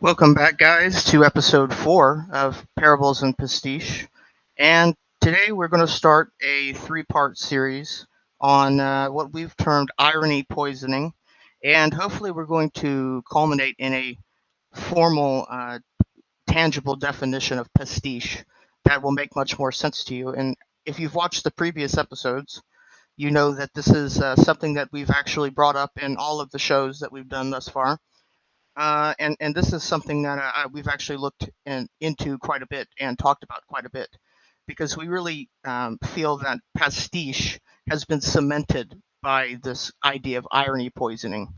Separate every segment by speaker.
Speaker 1: Welcome back, guys, to episode 4 of Parables and Pastiche. And today we're going to start a three-part series on what we've termed irony poisoning. And hopefully, we're going to culminate in a formal, tangible definition of pastiche that will make much more sense to you. And if you've watched the previous episodes, you know that this is something that we've actually brought up in all of the shows that we've done thus far. And this is something that we've actually looked into quite a bit and talked about quite a bit because we really feel that pastiche has been cemented by this idea of irony poisoning.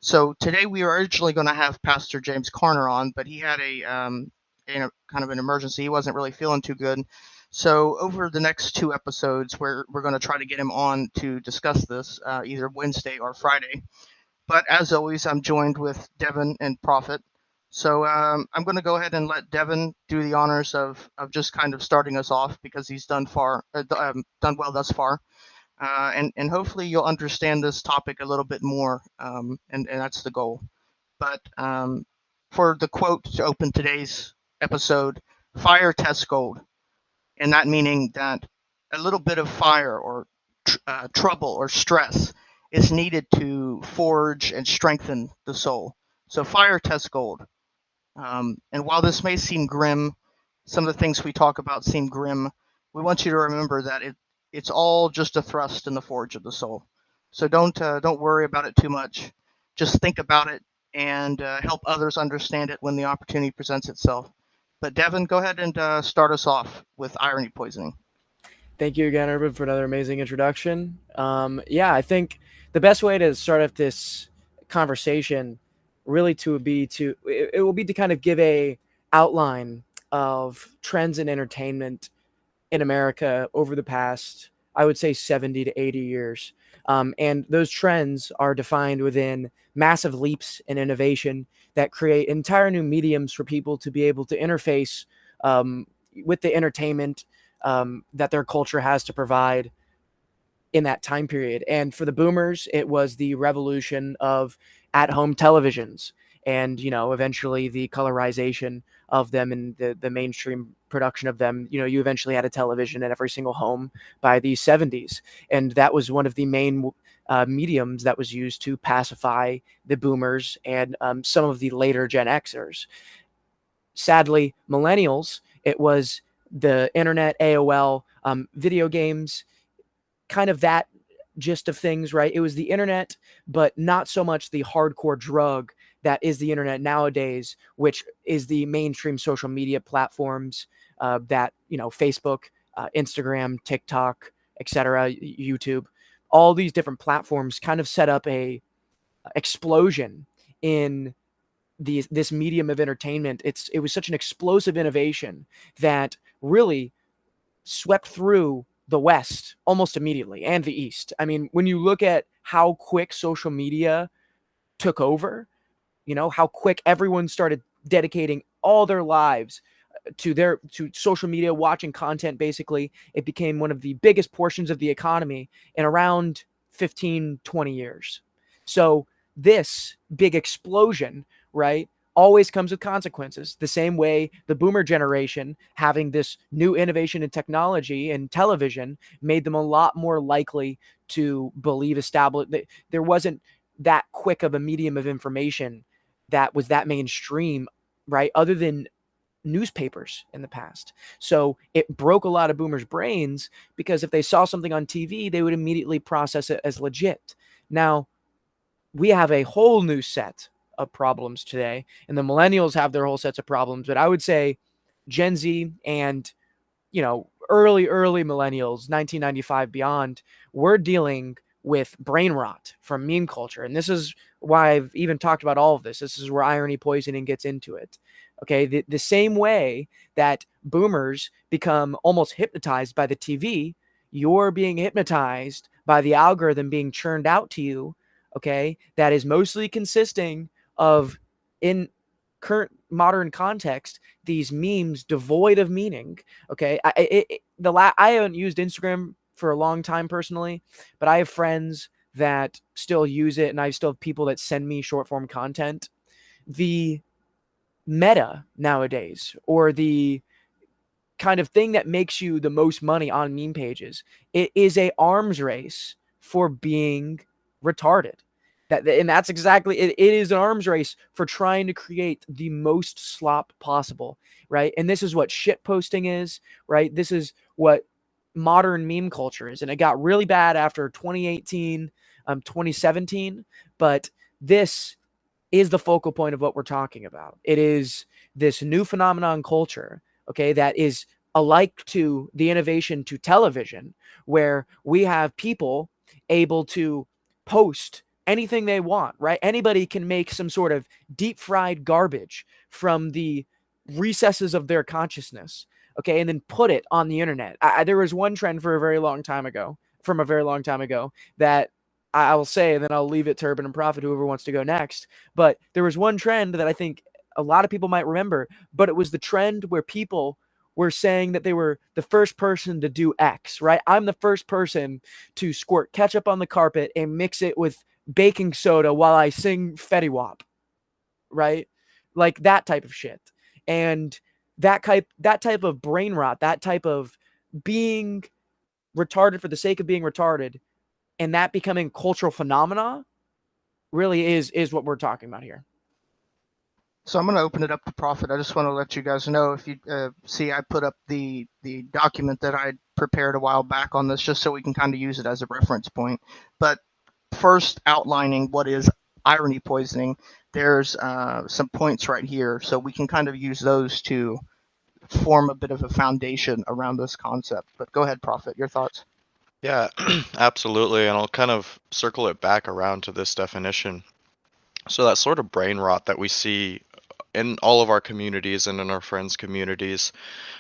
Speaker 1: So today we were originally going to have Pastor James Carner on, but he had kind of an emergency. He wasn't really feeling too good. So over the next two episodes, we're going to try to get him on to discuss this either Wednesday or Friday. But as always, I'm joined with Devon and Prophet. So I'm going to go ahead and let Devon do the honors of just kind of starting us off because he's done well thus far. And hopefully you'll understand this topic a little bit more, and that's the goal. But for the quote to open today's episode, fire tests gold, and that meaning that a little bit of fire or trouble or stress is needed to forge and strengthen the soul. So fire tests gold. And while this may seem grim, some of the things we talk about seem grim, we want you to remember that it's all just a thrust in the forge of the soul. So don't worry about it too much. Just think about it and help others understand it when the opportunity presents itself. But Devon, go ahead and start us off with irony poisoning.
Speaker 2: Thank you again, Urban, for another amazing introduction. I think the best way to start off this conversation really it will be to kind of give a outline of trends in entertainment in America over the past, I would say, 70 to 80 years. And those trends are defined within massive leaps in innovation that create entire new mediums for people to be able to interface with the entertainment that their culture has to provide in that time period. And for the boomers, it was the revolution of at-home televisions and, eventually the colorization of them and the mainstream production of them. You eventually had a television in every single home by the 70s. And that was one of the main mediums that was used to pacify the boomers and some of the later Gen Xers. Sadly, millennials, it was the internet, AOL, video games, kind of that gist of things, right? It was the internet, but not so much the hardcore drug that is the internet nowadays, which is the mainstream social media platforms that, Facebook, Instagram, TikTok, etc., YouTube, all these different platforms kind of set up a explosion in this medium of entertainment. It was such an explosive innovation that really swept through the West almost immediately and the East. I mean, when you look at how quick social media took over, how quick everyone started dedicating all their lives to social media, watching content. Basically, it became one of the biggest portions of the economy in around 15, 20 years. So this big explosion, right, always comes with consequences. The same way the boomer generation having this new innovation in technology and television made them a lot more likely to believe established. There wasn't that quick of a medium of information that was that mainstream, right, other than newspapers in the past. So it broke a lot of boomers' brains because if they saw something on TV, they would immediately process it as legit. Now, we have a whole new set of problems today, and the millennials have their whole sets of problems. But I would say Gen Z and, early millennials, 1995 beyond, we're dealing with brain rot from meme culture. And this is why I've even talked about all of this. This is where irony poisoning gets into it. Okay, the same way that boomers become almost hypnotized by the TV, you're being hypnotized by the algorithm being churned out to you, okay, that is mostly consisting of, in current modern context, these memes devoid of meaning. Okay, I haven't used Instagram for a long time personally, but I have friends that still use it, and I still have people that send me short form content. The meta nowadays, or the kind of thing that makes you the most money on meme pages. It is a arms race for being retarded. And that's exactly it. It is an arms race for trying to create the most slop possible, right? And this is what shit posting is, right? This is what modern meme culture is, and it got really bad after 2018, 2017. But this is the focal point of what we're talking about. It is this new phenomenon culture, okay, that is alike to the innovation to television, where we have people able to post anything they want, right? Anybody can make some sort of deep fried garbage from the recesses of their consciousness, okay, and then put it on the internet. There was one trend for a very long time ago, from a very long time ago, that I will say, and then I'll leave it to Urban and Profit, whoever wants to go next. But there was one trend that I think a lot of people might remember, but it was the trend where people were saying that they were the first person to do X, right? I'm the first person to squirt ketchup on the carpet and mix it with baking soda while I sing Fetty Wap, right? Like that type of shit. And that type of brain rot, that type of being retarded for the sake of being retarded, and that becoming cultural phenomena really is what we're talking about here.
Speaker 1: So I'm going to open it up to Profit. I just want to let you guys know, if you see, I put up the document that I prepared a while back on this, just so we can kind of use it as a reference point. But first, outlining what is irony poisoning, there's some points right here, so we can kind of use those to form a bit of a foundation around this concept. But go ahead, Profit, your thoughts.
Speaker 3: Yeah, absolutely. And I'll kind of circle it back around to this definition. So, that sort of brain rot that we see in all of our communities and in our friends' communities,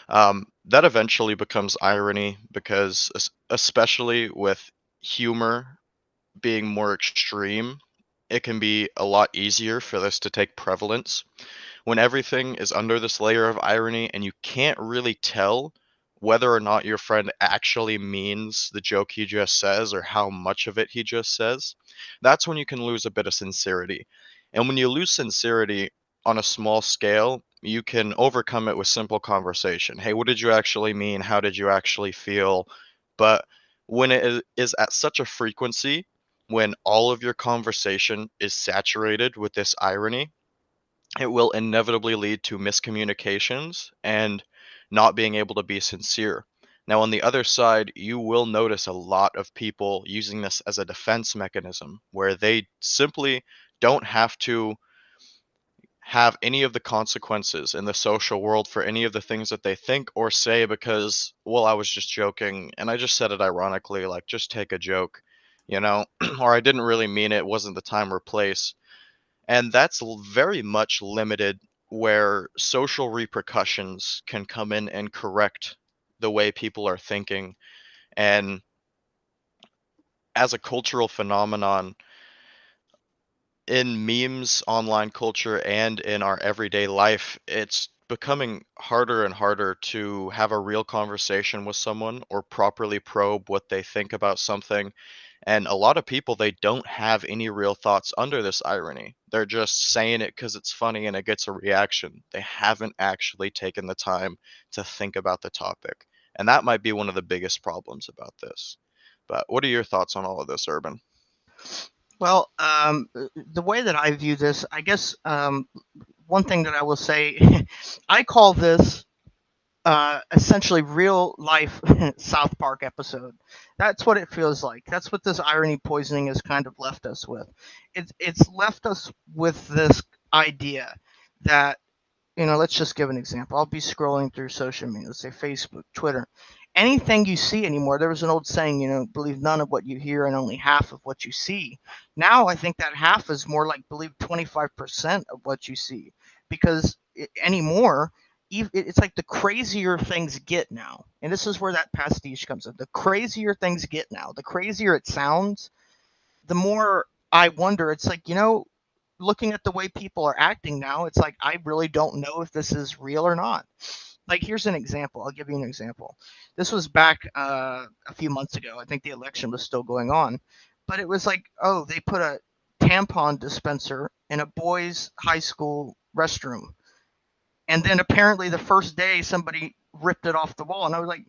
Speaker 3: that eventually becomes irony because, especially with humor being more extreme, it can be a lot easier for this to take prevalence when everything is under this layer of irony and you can't really tell whether or not your friend actually means the joke he just says or how much of it he just says. That's when you can lose a bit of sincerity. And when you lose sincerity on a small scale, you can overcome it with simple conversation. Hey, what did you actually mean? How did you actually feel? But when it is at such a frequency, when all of your conversation is saturated with this irony, it will inevitably lead to miscommunications and not being able to be sincere. Now, on the other side, you will notice a lot of people using this as a defense mechanism where they simply don't have to have any of the consequences in the social world for any of the things that they think or say because, well, I was just joking and I just said it ironically, like, just take a joke, you know, or I didn't really mean it, it wasn't the time or place. And that's very much limited where social repercussions can come in and correct the way people are thinking. And as a cultural phenomenon, in memes, online culture, and in our everyday life, it's becoming harder and harder to have a real conversation with someone or properly probe what they think about something. And a lot of people, they don't have any real thoughts under this irony. They're just saying it because it's funny and it gets a reaction. They haven't actually taken the time to think about the topic. And that might be one of the biggest problems about this. But what are your thoughts on all of this, Urban?
Speaker 1: Well, the way that I view this, I guess, one thing that I will say, I call this essentially real life South Park episode. That's what it feels like. That's what this irony poisoning has kind of left us with. It's left us with this idea that, let's just give an example. I'll be scrolling through social media, let's say Facebook, Twitter. Anything you see anymore, there was an old saying, believe none of what you hear and only half of what you see. Now I think that half is more like believe 25% of what you see, because anymore, it's like the crazier things get now. And this is where that pastiche comes in. The crazier things get now, the crazier it sounds, the more I wonder. It's like, looking at the way people are acting now, it's like I really don't know if this is real or not. Like, here's an example. I'll give you an example. This was back a few months ago. I think the election was still going on. But it was like, oh, they put a tampon dispenser in a boys' high school restroom. And then apparently the first day somebody ripped it off the wall, and I was like,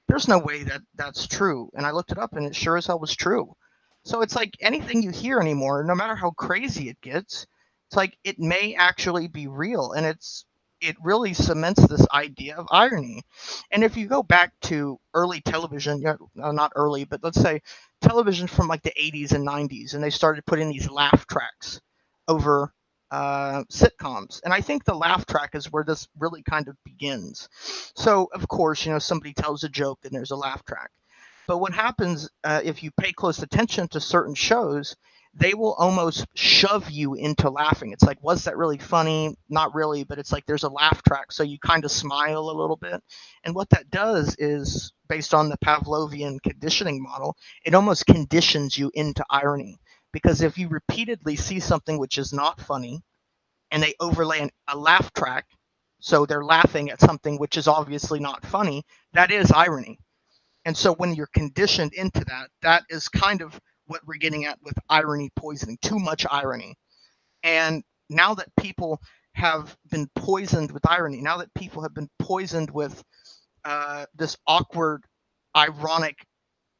Speaker 1: there's no way that that's true. And I looked it up, and it sure as hell was true. So it's like anything you hear anymore, no matter how crazy it gets, it's like it may actually be real, and it really cements this idea of irony. And if you go back to early television, not early, but let's say television from like the 80s and 90s, and they started putting these laugh tracks over sitcoms. And I think the laugh track is where this really kind of begins. So, of course, somebody tells a joke and there's a laugh track. But what happens if you pay close attention to certain shows, they will almost shove you into laughing. It's like, was that really funny? Not really, but it's like there's a laugh track, so you kind of smile a little bit. And what that does is, based on the Pavlovian conditioning model, it almost conditions you into irony. Because if you repeatedly see something which is not funny, and they overlay a laugh track, so they're laughing at something which is obviously not funny, that is irony. And so when you're conditioned into that, that is kind of what we're getting at with irony poisoning, too much irony. And now that people have been poisoned with irony, now that people have been poisoned with this awkward, ironic,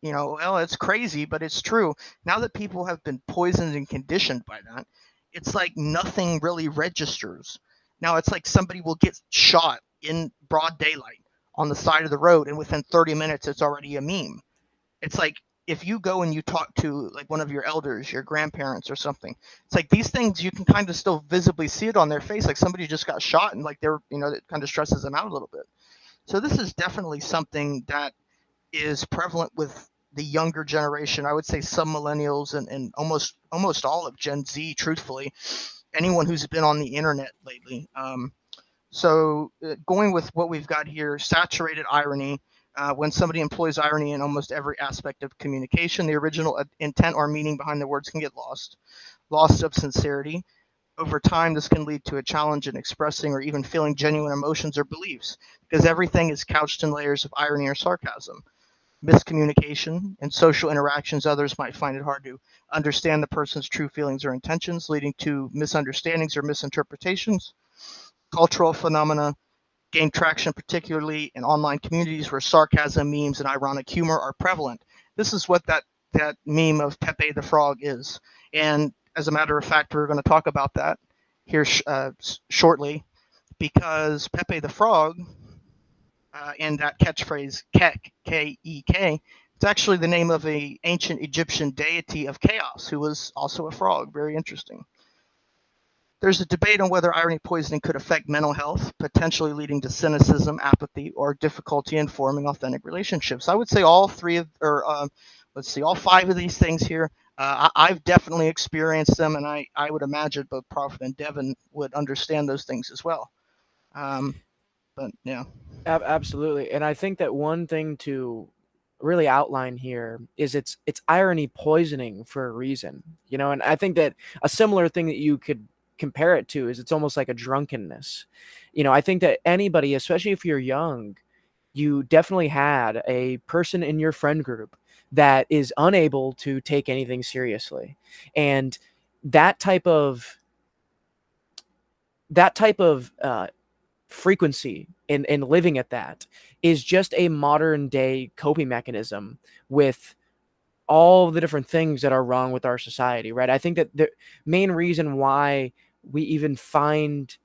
Speaker 1: well, it's crazy, but it's true. Now that people have been poisoned and conditioned by that, it's like nothing really registers. Now it's like somebody will get shot in broad daylight on the side of the road, and within 30 minutes it's already a meme. It's like if you go and you talk to like one of your elders, your grandparents or something, it's like these things you can kind of still visibly see it on their face, like somebody just got shot, and like they're, it kind of stresses them out a little bit. So this is definitely something that is prevalent with the younger generation. I would say some millennials and almost all of Gen Z, truthfully, anyone who's been on the internet lately. So going with what we've got here, saturated irony. When somebody employs irony in almost every aspect of communication, the original intent or meaning behind the words can get lost. Loss of sincerity. Over time, this can lead to a challenge in expressing or even feeling genuine emotions or beliefs, because everything is couched in layers of irony or sarcasm. Miscommunication. In social interactions, others might find it hard to understand the person's true feelings or intentions, leading to misunderstandings or misinterpretations. Cultural phenomena gain traction, particularly in online communities where sarcasm, memes, and ironic humor are prevalent. This is what that meme of Pepe the Frog is. And as a matter of fact, we're going to talk about that here shortly, because Pepe the Frog and that catchphrase Kek, K-E-K, it's actually the name of an ancient Egyptian deity of chaos who was also a frog. Very interesting. There's a debate on whether irony poisoning could affect mental health, potentially leading to cynicism, apathy, or difficulty in forming authentic relationships. I would say all five of these things here. I've definitely experienced them, and I would imagine both Prophet and Devon would understand those things as well. But yeah.
Speaker 2: Absolutely. And I think that one thing to really outline here is it's irony poisoning for a reason, and I think that a similar thing that you could compare it to is it's almost like a drunkenness. I think that anybody, especially if you're young, you definitely had a person in your friend group that is unable to take anything seriously. And that type of frequency and living at that is just a modern day coping mechanism with all the different things that are wrong with our society, right? I think that the main reason why we even find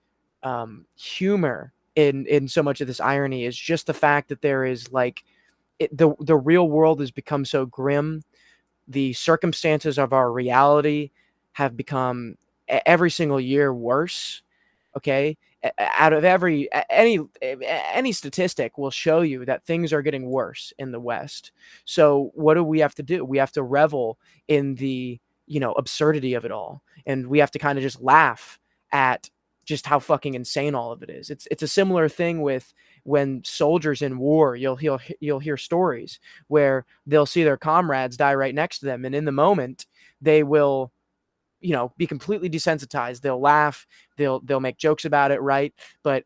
Speaker 2: humor in so much of this irony is just the fact that there is like the real world has become so grim. The circumstances of our reality have become every single year worse. Okay, out of any statistic will show you that things are getting worse in the West. So what do we have to do? We have to revel in the absurdity of it all, and we have to kind of just laugh at just how fucking insane all of it is. It's a similar thing with when soldiers in war, you'll hear stories where they'll see their comrades die right next to them, and in the moment they will be completely desensitized. They'll laugh, they'll make jokes about it, right? But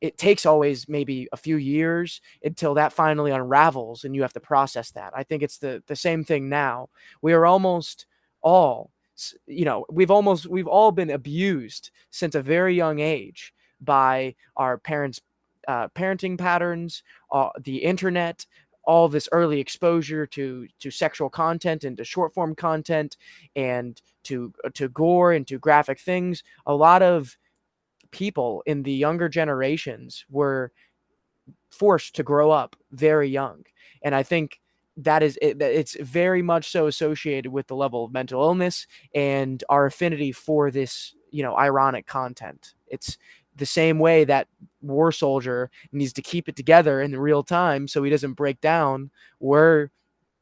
Speaker 2: it takes always maybe a few years until that finally unravels and you have to process that. I think it's the same thing now. We are almost all, we've all been abused since a very young age by our parents' parenting patterns, the internet, all this early exposure to sexual content and to short form content and to gore and to graphic things. A lot of people in the younger generations were forced to grow up very young, and I think it's very much so associated with the level of mental illness and our affinity for this, ironic content. It's the same way that war soldier needs to keep it together in real time so he doesn't break down. We're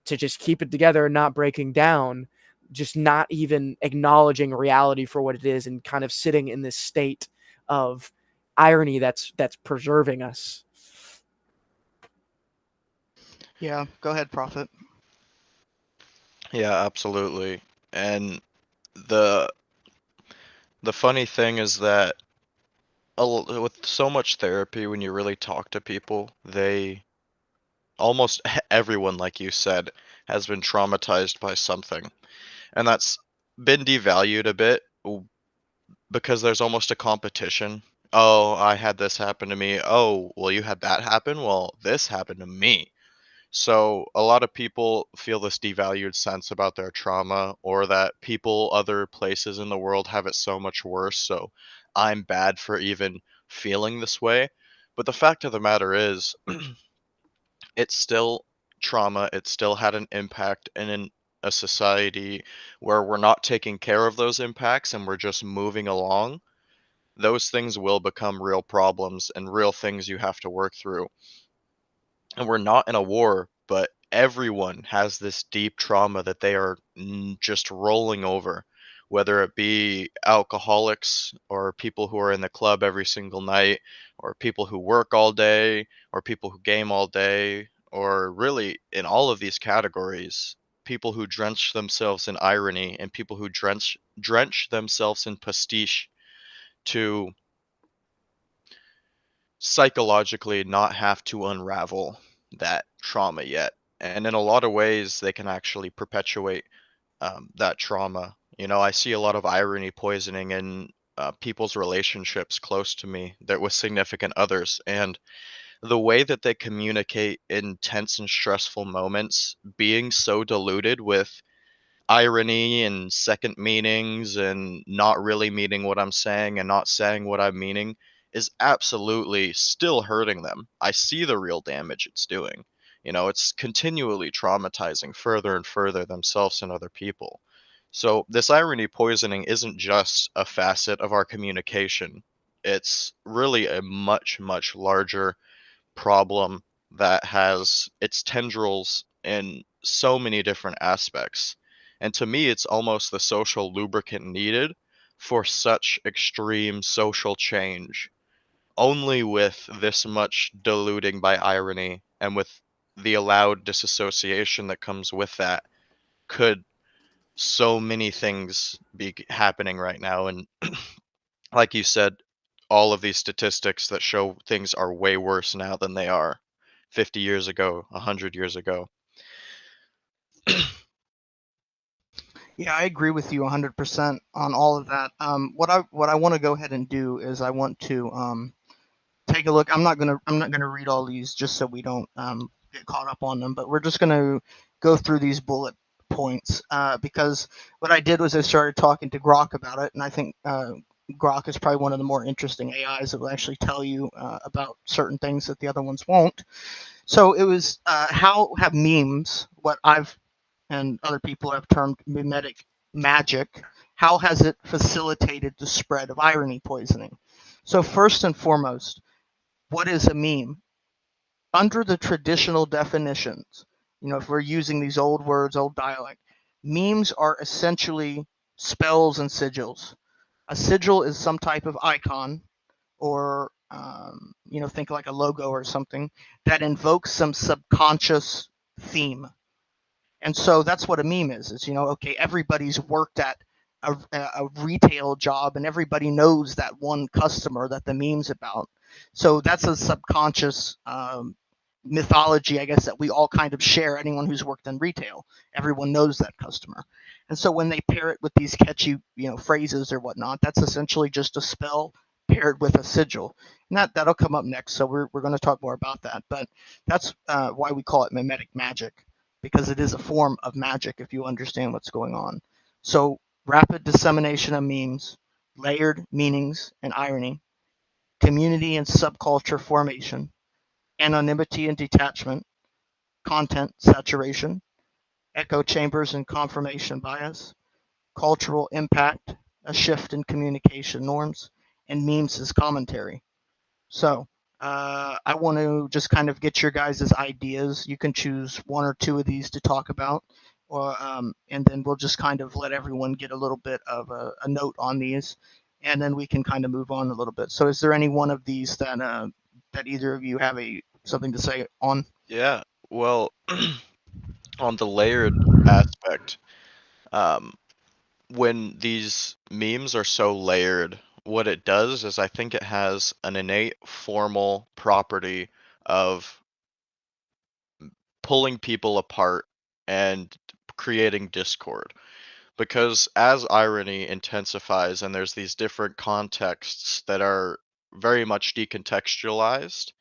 Speaker 2: to just keep it together and not breaking down, just not even acknowledging reality for what it is and kind of sitting in this state of irony that's preserving us.
Speaker 1: Yeah, go ahead, Prophet.
Speaker 3: Yeah, absolutely. And the the funny thing is that with so much therapy, when you really talk to people, they almost everyone, like you said, has been traumatized by something. And that's been devalued a bit because there's almost a competition. Oh, I had this happen to me. Oh, well, you had that happen. Well, this happened to me. So a lot of people feel this devalued sense about their trauma, or that people other places in the world have it so much worse, so I'm bad for even feeling this way. But the fact of the matter is, it's still trauma. It still had an impact in a society where we're not taking care of those impacts and we're just moving along. Those things will become real problems and real things you have to work through. And we're not in a war, but everyone has this deep trauma that they are just rolling over, whether it be alcoholics or people who are in the club every single night, or people who work all day, or people who game all day, or really in all of these categories, people who drench themselves in irony and people who drench themselves in pastiche to psychologically not have to unravel that trauma yet. And in a lot of ways, they can actually perpetuate that trauma. You know, I see a lot of irony poisoning in people's relationships close to me that with significant others. And the way that they communicate in tense and stressful moments, being so diluted with irony and second meanings and not really meaning what I'm saying and not saying what I'm meaning is absolutely still hurting them. I see the real damage it's doing. You know, it's continually traumatizing further and further themselves and other people. So, this irony poisoning isn't just a facet of our communication, it's really a much, much larger problem that has its tendrils in so many different aspects. And to me, it's almost the social lubricant needed for such extreme social change. Only with this much diluting by irony and with the allowed disassociation that comes with that could so many things be happening right now. And like you said, all of these statistics that show things are way worse now than they are 50 years ago, 100 years ago.
Speaker 1: Yeah, I agree with you 100% on all of that. What I want to go ahead and do is I want to take a look. I'm not gonna read all these just so we don't get caught up on them, but we're just gonna go through these bullet points because what I did was I started talking to Grok about it, and I think Grok is probably one of the more interesting AIs that will actually tell you about certain things that the other ones won't. So it was how have memes, what I've and other people have termed mimetic magic, how has it facilitated the spread of irony poisoning? So first and foremost, what is a meme? Under the traditional definitions, if we're using these old words, old dialect, memes are essentially spells and sigils. A sigil is some type of icon or, think like a logo or something that invokes some subconscious theme. And so that's what a meme is, okay, everybody's worked at a retail job and everybody knows that one customer that the meme's about. So that's a subconscious mythology, I guess, that we all kind of share. Anyone who's worked in retail, everyone knows that customer. And so when they pair it with these catchy, phrases or whatnot, that's essentially just a spell paired with a sigil. And that'll come up next, so we're going to talk more about that. But that's why we call it mimetic magic, because it is a form of magic if you understand what's going on. So rapid dissemination of memes, layered meanings and irony, community and subculture formation, anonymity and detachment, content saturation, echo chambers and confirmation bias, cultural impact, a shift in communication norms, and memes as commentary. So I want to just kind of get your guys' ideas. You can choose one or two of these to talk about, and then we'll just kind of let everyone get a little bit of a note on these, and then we can kind of move on a little bit. So is there any one of these that either of you have something to say on?
Speaker 3: Yeah. Well, on the layered aspect, um, when these memes are so layered, what it does is I think it has an innate formal property of pulling people apart and creating discord. Because as irony intensifies and there's these different contexts that are very much decontextualized,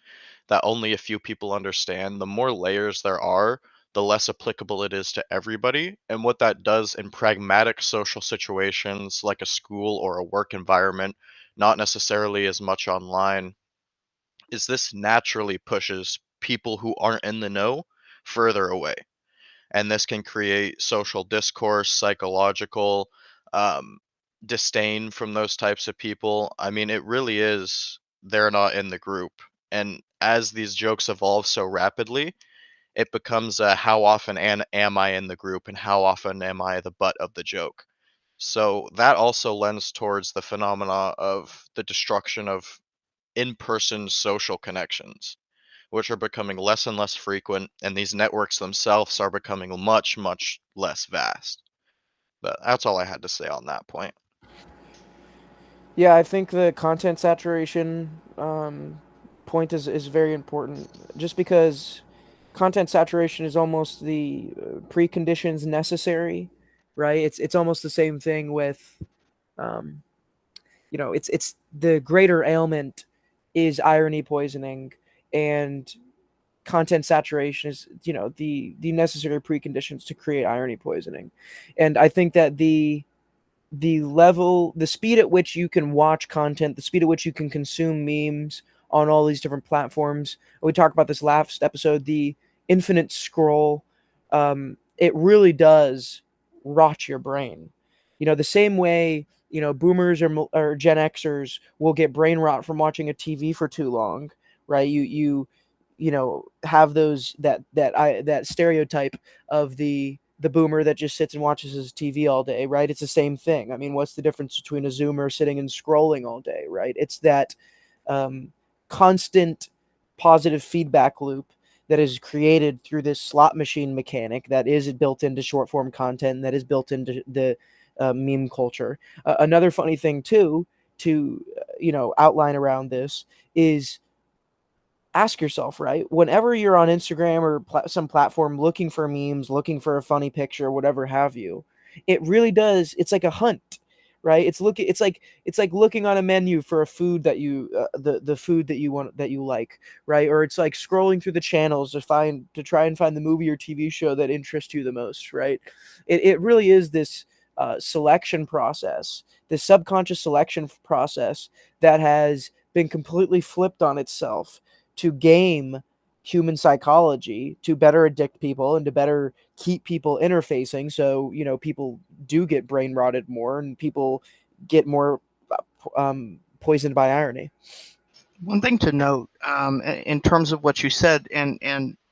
Speaker 3: that only a few people understand, the more layers there are, the less applicable it is to everybody. And what that does in pragmatic social situations like a school or a work environment, not necessarily as much online, is this naturally pushes people who aren't in the know further away. And this can create social discourse, psychological um, disdain from those types of people. I mean, it really is, they're not in the group. And as these jokes evolve so rapidly, it becomes a how often am I in the group and how often am I the butt of the joke. So that also lends towards the phenomena of the destruction of in-person social connections, which are becoming less and less frequent, and these networks themselves are becoming much, much less vast. But that's all I had to say on that point.
Speaker 2: Yeah, I think the content saturation point is very important, just because content saturation is almost the preconditions necessary, right? It's almost the same thing with, um, it's the greater ailment is irony poisoning, and content saturation is, the necessary preconditions to create irony poisoning. And I think that the speed at which you can watch content, the speed at which you can consume memes on all these different platforms. We talked about this last episode, the infinite scroll. It really does rot your brain. The same way, boomers or Gen Xers will get brain rot from watching a TV for too long, right? Have those that stereotype of the boomer that just sits and watches his TV all day, right? It's the same thing. I mean, what's the difference between a zoomer sitting and scrolling all day, right? It's that um, constant positive feedback loop that is created through this slot machine mechanic that is built into short form content and that is built into the meme culture. Another funny thing too to outline around this is, ask yourself, right? Whenever you're on Instagram or some platform looking for memes, looking for a funny picture, whatever have you, it really does. It's like a hunt, right? It's like looking on a menu for a food that the food that you want, that you like, right? Or it's like scrolling through the channels to try and find the movie or TV show that interests you the most, right? It really is this selection process, this subconscious selection process that has been completely flipped on itself to game human psychology, to better addict people and to better keep people interfacing, so people do get brain rotted more and people get more poisoned by irony.
Speaker 1: One thing to note, in terms of what you said, and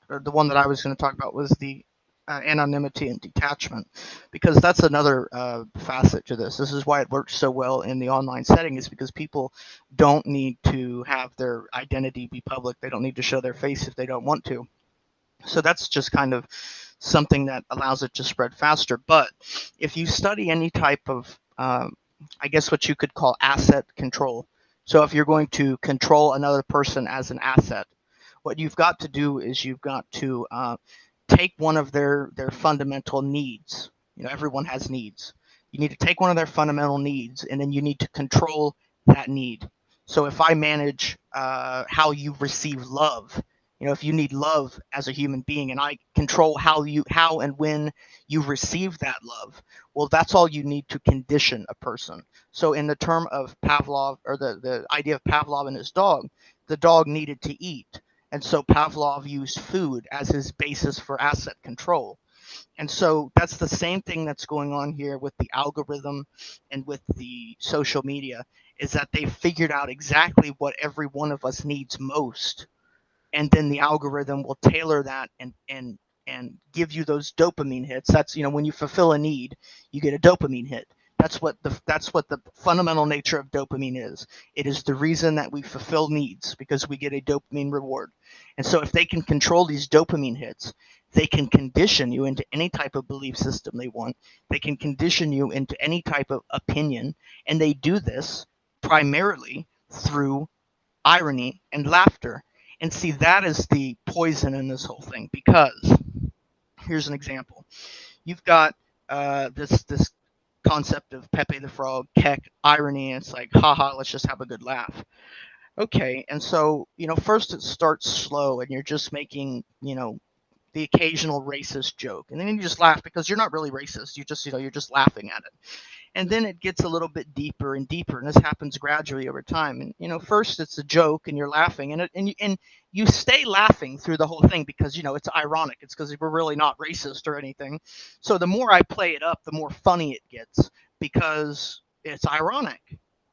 Speaker 1: the one that I was going to talk about was the anonymity and detachment, because that's another facet to this. This is why it works so well in the online setting, is because people don't need to have their identity be public. They don't need to show their face if they don't want to. So that's just kind of something that allows it to spread faster. But if you study any type of, I guess what you could call asset control, so if you're going to control another person as an asset, what you've got to do is you've got to take one of their fundamental needs. Everyone has needs. You need to take one of their fundamental needs, and then you need to control that need. So if I manage how you receive love, if you need love as a human being, and I control how and when you receive that love, well, that's all you need to condition a person. So in the term of Pavlov, or the idea of Pavlov and his dog, the dog needed to eat. And so Pavlov used food as his basis for asset control. And so that's the same thing that's going on here with the algorithm and with the social media, is that they figured out exactly what every one of us needs most. And then the algorithm will tailor that and give you those dopamine hits. That's, when you fulfill a need, you get a dopamine hit. That's what the fundamental nature of dopamine is. It is the reason that we fulfill needs, because we get a dopamine reward. And so if they can control these dopamine hits, they can condition you into any type of belief system they want. They can condition you into any type of opinion. And they do this primarily through irony and laughter. And see, that is the poison in this whole thing, because here's an example. You've got this concept of Pepe the Frog, keck, irony. It's like, haha, let's just have a good laugh. Okay, and so, first it starts slow, and you're just making, the occasional racist joke, and then you just laugh because you're not really racist. You're just laughing at it. And then it gets a little bit deeper and deeper, and this happens gradually over time. And first it's a joke, and you're laughing, and you stay laughing through the whole thing because it's ironic. It's because we're really not racist or anything. So the more I play it up, the more funny it gets, because it's ironic.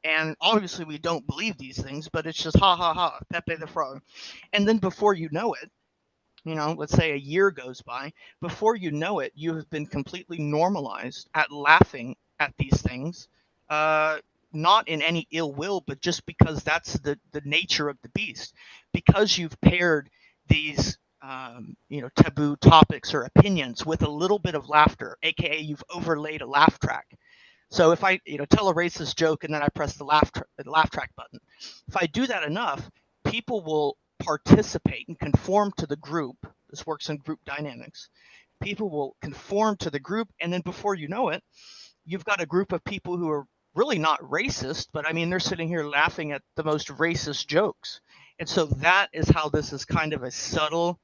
Speaker 1: And obviously we don't believe these things, but it's just ha ha ha, Pepe the Frog. And then before you know it, let's say a year goes by, before you know it, you have been completely normalized at laughing at these things, not in any ill will, but just because that's the nature of the beast. Because you've paired these, taboo topics or opinions with a little bit of laughter, aka you've overlaid a laugh track. So if I, tell a racist joke and then I press the laugh track button, if I do that enough, people will participate and conform to the group. This works in group dynamics. People will conform to the group, and then before you know it, you've got a group of people who are really not racist, but I mean, they're sitting here laughing at the most racist jokes. And so that is how this is kind of a subtle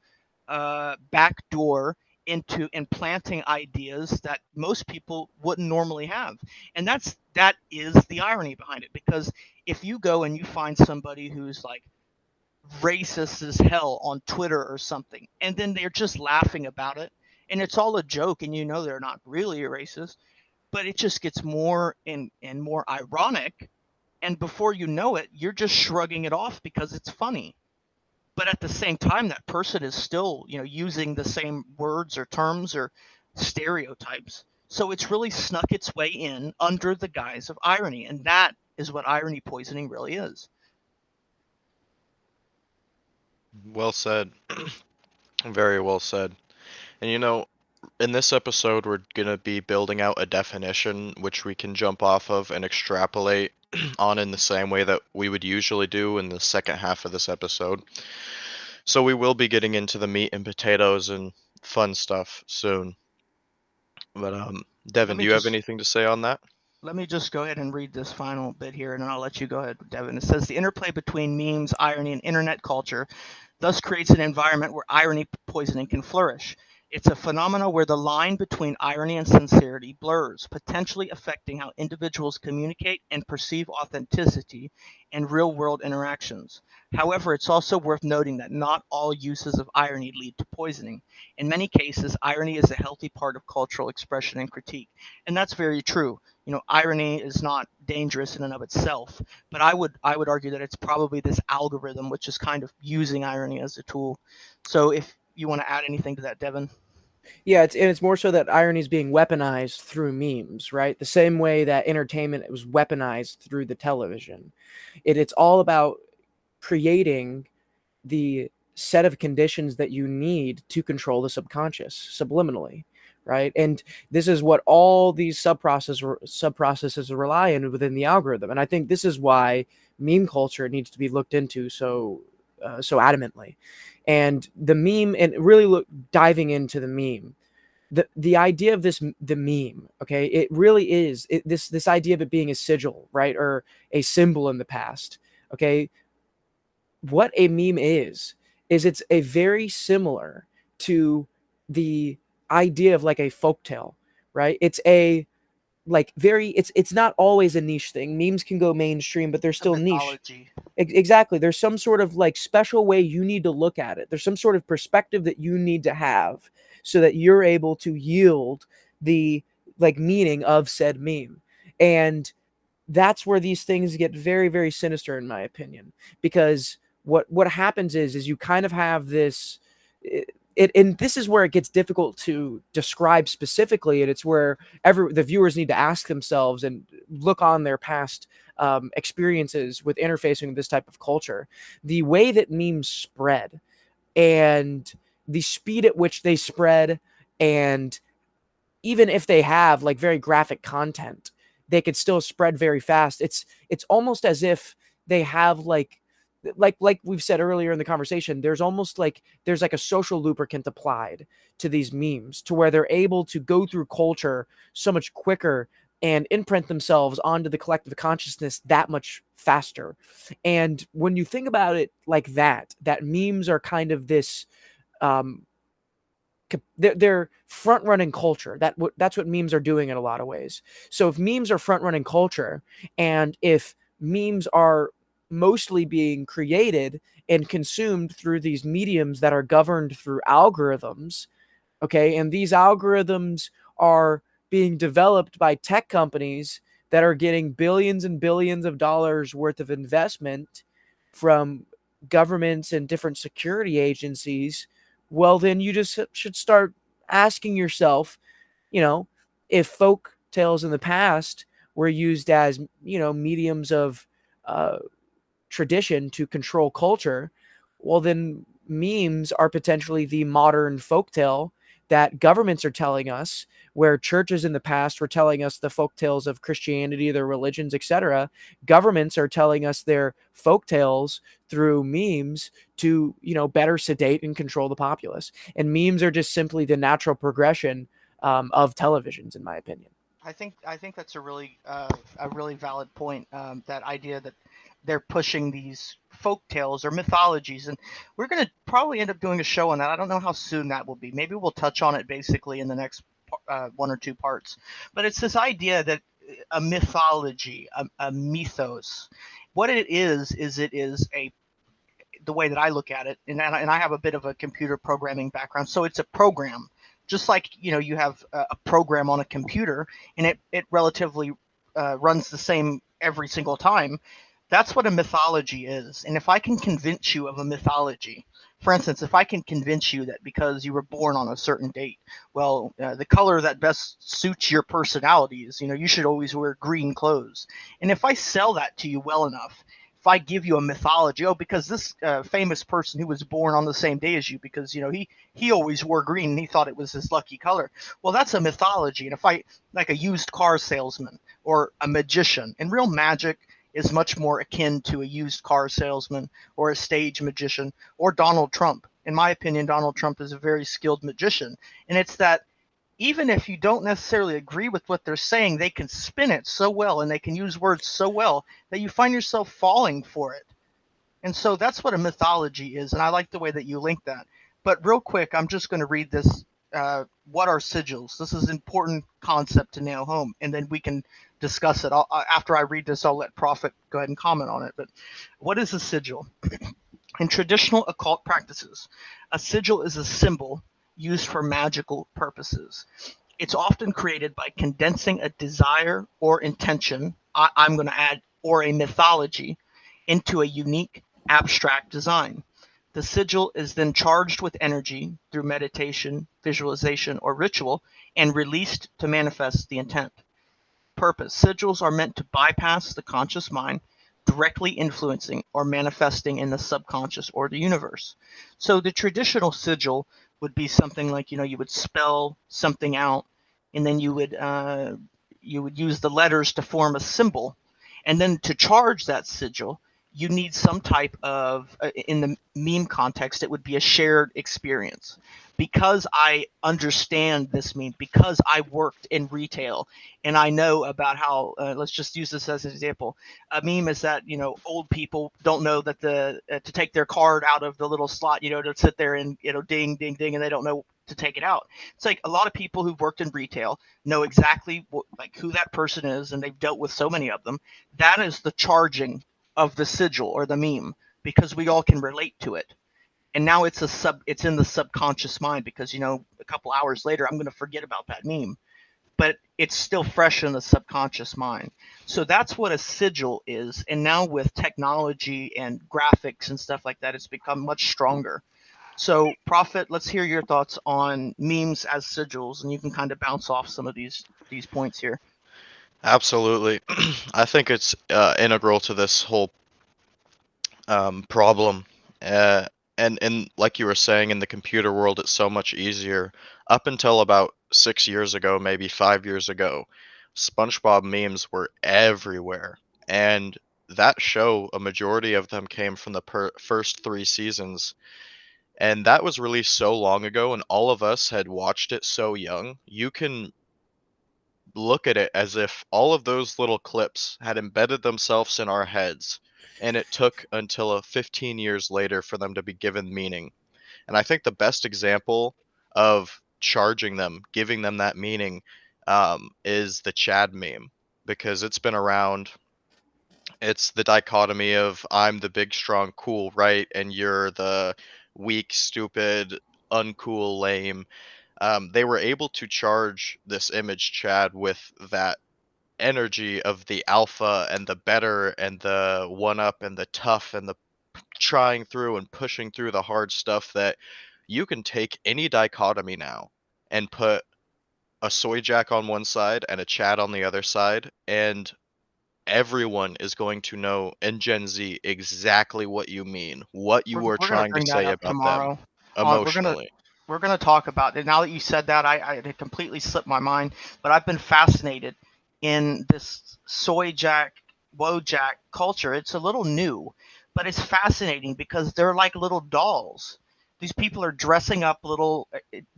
Speaker 1: backdoor into implanting ideas that most people wouldn't normally have. And that is the irony behind it, because if you go and you find somebody who's like racist as hell on Twitter or something, and then they're just laughing about it, and it's all a joke, and they're not really a racist, but it just gets more and more ironic, and before you know it, you're just shrugging it off because it's funny. But at the same time, that person is still, using the same words or terms or stereotypes. So it's really snuck its way in under the guise of irony, and that is what irony poisoning really is.
Speaker 3: Well said. Very well said. And in this episode, we're going to be building out a definition which we can jump off of and extrapolate on in the same way that we would usually do in the second half of this episode. So we will be getting into the meat and potatoes and fun stuff soon. But Devon, do you have anything to say on that?
Speaker 1: Let me just go ahead and read this final bit here, and then I'll let you go ahead, Devon. It says, the interplay between memes, irony, and internet culture thus creates an environment where irony poisoning can flourish. It's a phenomenon where the line between irony and sincerity blurs, potentially affecting how individuals communicate and perceive authenticity in real-world interactions. However, it's also worth noting that not all uses of irony lead to poisoning. In many cases, irony is a healthy part of cultural expression and critique, and that's very true. Irony is not dangerous in and of itself, but I would argue that it's probably this algorithm which is kind of using irony as a tool. So if you want to add anything to that, Devon?
Speaker 2: Yeah, it's more so that irony is being weaponized through memes, right? The same way that entertainment was weaponized through the television. It's all about creating the set of conditions that you need to control the subconscious subliminally, right? And this is what all these sub-processes rely on within the algorithm. And I think this is why meme culture needs to be looked into so adamantly. And the meme, and really diving into the meme, the idea of the meme, okay, it really is this idea of it being a sigil, right, or a symbol in the past. Okay, what a meme is it's a very similar to the idea of like a folktale, right? It's a like very it's not always a niche thing. Memes can go mainstream, but they're
Speaker 1: It's a
Speaker 2: still niche.
Speaker 1: mythology.
Speaker 2: Exactly. There's some sort of like special way you need to look at it. There's some sort of perspective that you need to have so that you're able to yield the like meaning of said meme. And that's where these things get very, very sinister, in my opinion, because what happens is you kind of have this and this is where it gets difficult to describe specifically, and it's where the viewers need to ask themselves and look on their past experiences with interfacing with this type of culture. The way that memes spread and the speed at which they spread, and even if they have like very graphic content, they could still spread very fast. It's almost as if they have like we've said earlier in the conversation, there's almost like there's like a social lubricant applied to these memes to where they're able to go through culture so much quicker and imprint themselves onto the collective consciousness that much faster. And when you think about it like that memes are kind of this um they're front running culture. That's what memes are doing in a lot of ways. So if memes are front running culture, and if memes are mostly being created and consumed through these mediums that are governed through algorithms, okay, and these algorithms are being developed by tech companies that are getting billions and billions of dollars worth of investment from governments and different security agencies, well, then you just should start asking yourself, you know, if folk tales in the past were used as, mediums of tradition to control culture, well, then memes are potentially the modern folktale that governments are telling us, where churches in the past were telling us the folk tales of Christianity, their religions, etc. Governments are telling us their folk tales through memes to, better sedate and control the populace. And memes are just simply the natural progression of televisions, in my opinion.
Speaker 1: I think that's a really valid point. That idea that they're pushing these folk tales or mythologies, and we're going to probably end up doing a show on that. I don't know how soon that will be. Maybe we'll touch on it basically in the next one or two parts. But it's this idea that a mythology, a mythos, what it is it is a the way that I look at it, and I have a bit of a computer programming background, so it's a program. Just like you have a program on a computer, and it relatively runs the same every single time. That's what a mythology is. And if I can convince you of a mythology, for instance, if I can convince you that because you were born on a certain date, well, the color that best suits your personality is, you should always wear green clothes. And if I sell that to you well enough, if I give you a mythology, oh, because this famous person who was born on the same day as you, because he always wore green and he thought it was his lucky color. Well, that's a mythology. And if I like a used car salesman or a magician, and real magic is much more akin to a used car salesman or a stage magician or Donald Trump. In my opinion, Donald Trump is a very skilled magician, and it's that even if you don't necessarily agree with what they're saying, they can spin it so well and they can use words so well that you find yourself falling for it. And so that's what a mythology is, and I like the way that you link that. But real quick, I'm just going to read this. What are sigils? This is an important concept to nail home, and then we can discuss it. After I read this, I'll let Prophet go ahead and comment on it. But what is a sigil? In traditional occult practices, a sigil is a symbol used for magical purposes. It's often created by condensing a desire or intention, I'm going to add, or a mythology, into a unique abstract design. The sigil is then charged with energy through meditation, visualization, or ritual, and released to manifest the intent. Purpose. Sigils are meant to bypass the conscious mind, directly influencing or manifesting in the subconscious or the universe. So the traditional sigil would be something like, you would spell something out, and then you would use the letters to form a symbol. And then to charge that sigil, you need some type of, in the meme context, it would be a shared experience. Because I understand this meme, because I worked in retail and I know about how, let's just use this as an example. A meme is that, old people don't know that to take their card out of the little slot, to sit there and, ding, ding, ding, and they don't know to take it out. It's like a lot of people who've worked in retail know exactly like who that person is, and they've dealt with so many of them. That is the charging of the sigil or the meme, because we all can relate to it. And now it's in the subconscious mind, because a couple hours later I'm going to forget about that meme, but it's still fresh in the subconscious mind. So that's what a sigil is. And now with technology and graphics and stuff like that, it's become much stronger. So, Prophet, let's hear your thoughts on memes as sigils, and you can kind of bounce off some of these points here.
Speaker 3: Absolutely. I think it's integral to this whole problem. Uh, and like you were saying, in the computer world, it's so much easier. Up until about 6 years ago, maybe 5 years ago, SpongeBob memes were everywhere. And that show, a majority of them came from the first 3 seasons. And that was released so long ago, and all of us had watched it so young. You can look at it as if all of those little clips had embedded themselves in our heads, and it took until 15 years later for them to be given meaning. And I think the best example of charging them, giving them that meaning, is the Chad meme, because it's been around. It's the dichotomy of I'm the big, strong, cool, right, and you're the weak, stupid, uncool, lame. They were able to charge this image, Chad, with that energy of the alpha and the better and the one up and the tough and the trying through and pushing through the hard stuff, that you can take any dichotomy now and put a soy jack on one side and a Chad on the other side, and everyone is going to know in Gen Z exactly what you mean, what you were
Speaker 1: We're gonna
Speaker 3: trying to
Speaker 1: bring that
Speaker 3: say
Speaker 1: up
Speaker 3: about them
Speaker 1: tomorrow. We're gonna
Speaker 3: emotionally.
Speaker 1: talk about it. Now that you said that, it had completely slipped my mind. But I've been fascinated in this soy jack, Wojak culture. It's a little new, but it's fascinating because they're like little dolls. These people are dressing up little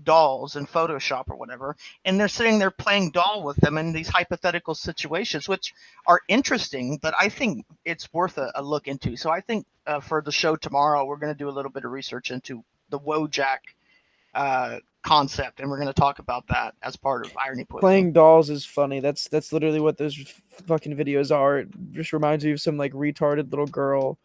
Speaker 1: dolls in Photoshop or whatever, and they're sitting there playing doll with them in these hypothetical situations, which are interesting, but I think it's worth a look into. So I think for the show tomorrow, we're going to do a little bit of research into the Wojak concept, and we're going to talk about that as part of Irony Poisoning.
Speaker 2: Playing dolls is funny. That's literally what those fucking videos are. It just reminds me of some like retarded little girl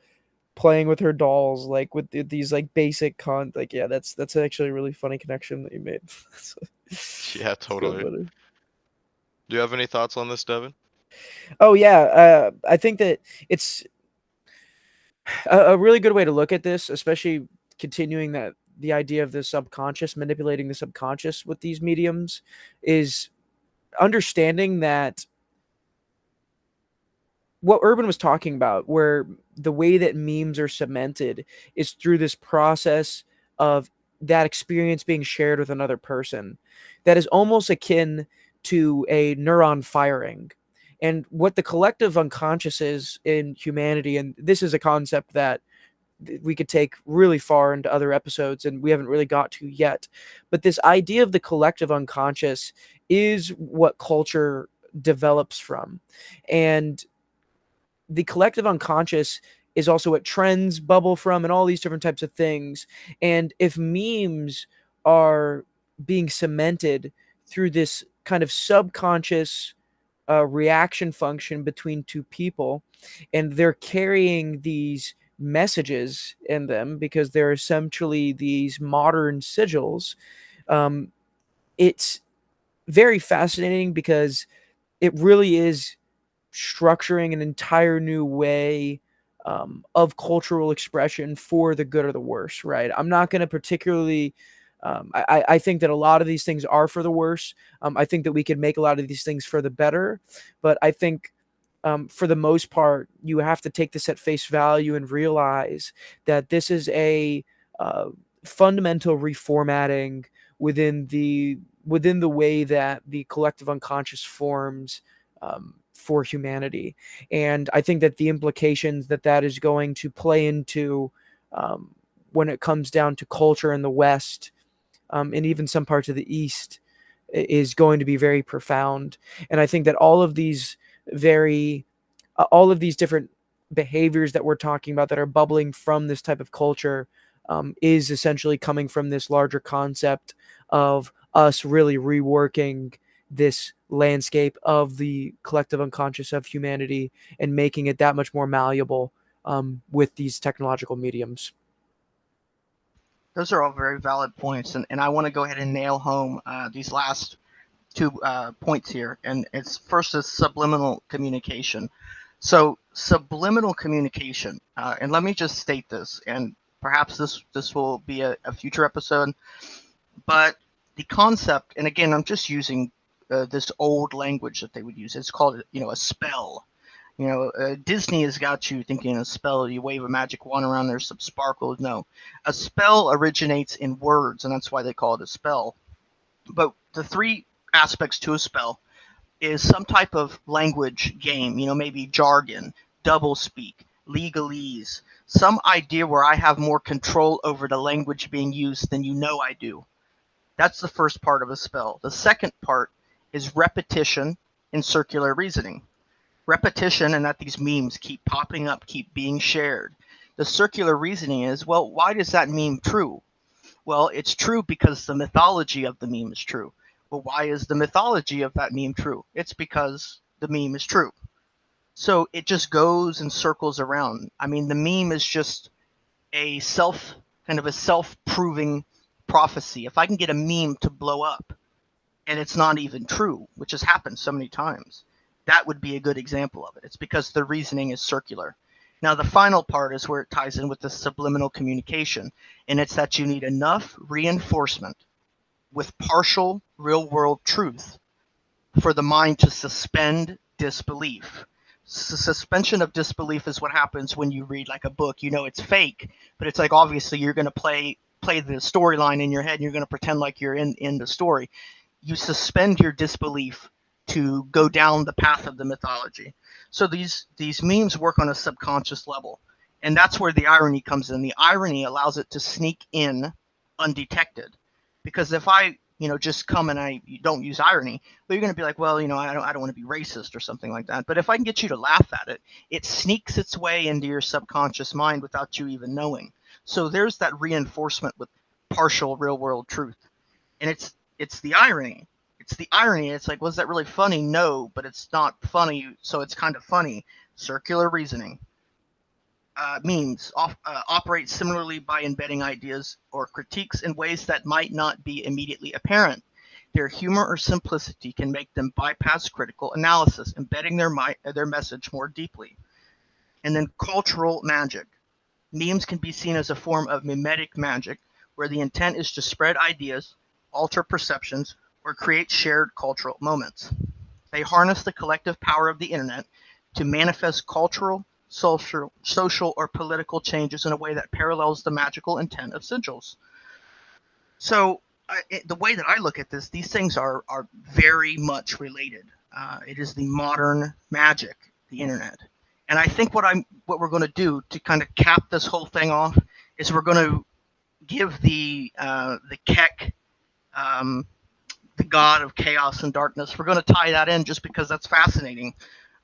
Speaker 2: playing with her dolls, like with these like basic like, yeah, that's actually a really funny connection that you made.
Speaker 3: Yeah, totally.
Speaker 2: So
Speaker 3: Do you have any thoughts on this, Devon?
Speaker 2: oh yeah, I think that it's a really good way to look at this, especially continuing that the idea of the subconscious, manipulating the subconscious with these mediums, is understanding that what Urban was talking about, where the way that memes are cemented is through this process of that experience being shared with another person, that is almost akin to a neuron firing. And what the collective unconscious is in humanity, and this is a concept that we could take really far into other episodes and we haven't really got to yet, but this idea of the collective unconscious is what culture develops from. And the collective unconscious is also what trends bubble from and all these different types of things. And if memes are being cemented through this kind of subconscious reaction function between two people, and they're carrying these messages in them because they're essentially these modern sigils, it's very fascinating because it really is structuring an entire new way of cultural expression for the good or the worse, right? I'm not going to particularly. I think that a lot of these things are for the worse. I think that we can make a lot of these things for the better, but I think for the most part, you have to take this at face value and realize that this is a fundamental reformatting within the way that the collective unconscious forms for humanity. And I think that the implications that is going to play into when it comes down to culture in the West, and even some parts of the East, is going to be very profound. And I think that all of these different behaviors that we're talking about that are bubbling from this type of culture is essentially coming from this larger concept of us really reworking this landscape of the collective unconscious of humanity and making it that much more malleable with these technological mediums.
Speaker 1: Those are all very valid points, and I want to go ahead and nail home these last two points here. And it's first is subliminal communication. So subliminal communication, and let me just state this, and perhaps this will be a future episode, but the concept, and again, I'm just using this old language that they would use. It's called, a spell. Disney has got you thinking a spell. You wave a magic wand around, there's some sparkle. No, a spell originates in words, and that's why they call it a spell. But the three aspects to a spell is some type of language game, maybe jargon, doublespeak, legalese, some idea where I have more control over the language being used than I do. That's the first part of a spell. The second part is repetition and circular reasoning. Repetition, and that these memes keep popping up, keep being shared. The circular reasoning is, well, why is that meme true? Well, it's true because the mythology of the meme is true. Well, why is the mythology of that meme true? It's because the meme is true. So it just goes and circles around. I mean, the meme is just a self-proving prophecy. If I can get a meme to blow up and it's not even true, which has happened so many times, that would be a good example of it. It's because the reasoning is circular. Now, the final part is where it ties in with the subliminal communication, and it's that you need enough reinforcement with partial real-world truth for the mind to suspend disbelief. Suspension of disbelief is what happens when you read like a book. It's fake, but it's like obviously you're going to play the storyline in your head, and you're going to pretend like you're in the story. You suspend your disbelief to go down the path of the mythology. So these memes work on a subconscious level, and that's where the irony comes in. The irony allows it to sneak in undetected, because if I just come and I don't use irony, well, you're going to be like, well, I don't want to be racist or something like that. But if I can get you to laugh at it, it sneaks its way into your subconscious mind without you even knowing. So there's that reinforcement with partial real world truth, and it's the irony. It's the irony. It's like, was that really funny? No, but it's not funny, so it's kind of funny. Circular reasoning. Memes operate similarly by embedding ideas or critiques in ways that might not be immediately apparent. Their humor or simplicity can make them bypass critical analysis, embedding their message more deeply. And then cultural magic. Memes can be seen as a form of mimetic magic, where the intent is to spread ideas, alter perceptions, or create shared cultural moments. They harness the collective power of the internet to manifest cultural, social, or political changes in a way that parallels the magical intent of Sigils. So the way that I look at this, these things are very much related. It is the modern magic, the internet. And I think what we're going to do to kind of cap this whole thing off is we're going to give the Kek, the god of chaos and darkness. We're going to tie that in just because that's fascinating.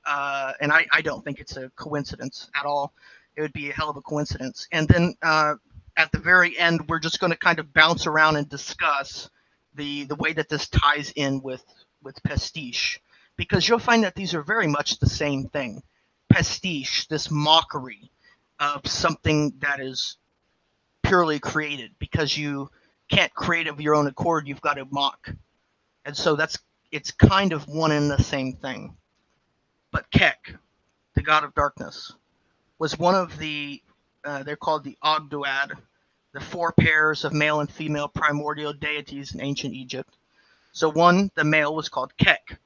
Speaker 1: And I don't think it's a coincidence at all. It would be a hell of a coincidence. And then at the very end, we're just going to kind of bounce around and discuss the way that this ties in with Pastiche, because you'll find that these are very much the same thing. Pastiche, this mockery of something that is purely created, because you can't create of your own accord, you've got to mock. And so it's kind of one and the same thing. But Kek, the god of darkness, was one of the, they're called the Ogdoad, the four pairs of male and female primordial deities in ancient Egypt. So the male was called Kek,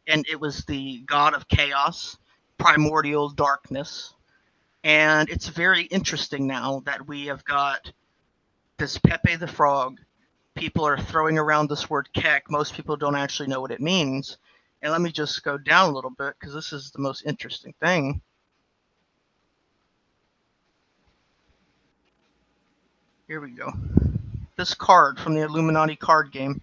Speaker 1: and it was the god of chaos, primordial darkness. And it's very interesting now that we have got this Pepe the frog. People are throwing around this word Kek. Most people don't actually know what it means. And let me just go down a little bit because this is the most interesting thing. Here we go. This card from the Illuminati card game.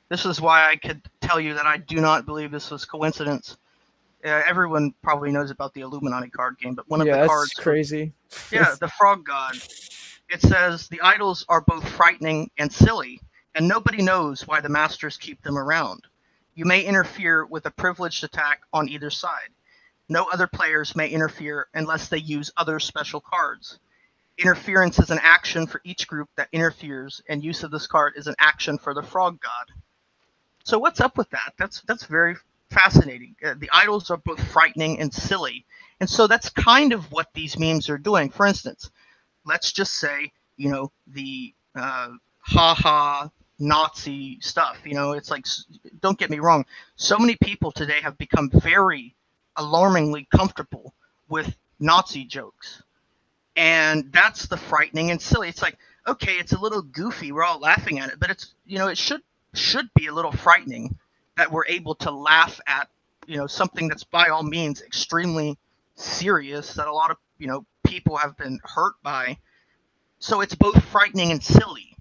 Speaker 1: This is why I could tell you that I do not believe this was coincidence. Everyone probably knows about the Illuminati card game, but one of the
Speaker 2: Yeah, that's
Speaker 1: cards,
Speaker 2: crazy.
Speaker 1: the Frog God. It says the idols are both frightening and silly, and nobody knows why the masters keep them around. You may interfere with a privileged attack on either side. No other players may interfere unless they use other special cards. Interference is an action for each group that interferes, and use of this card is an action for the Frog God. So what's up with that? That's very fascinating. The idols are both frightening and silly, and so that's kind of what these memes are doing. For instance, let's just say, the ha Nazi stuff. It's like, don't get me wrong, so many people today have become very alarmingly comfortable with Nazi jokes. And that's the frightening and silly. It's like, okay, it's a little goofy, we're all laughing at it, but it's, it should be a little frightening that we're able to laugh at, something that's by all means extremely serious that a lot of, people have been hurt by. So it's both frightening and silly.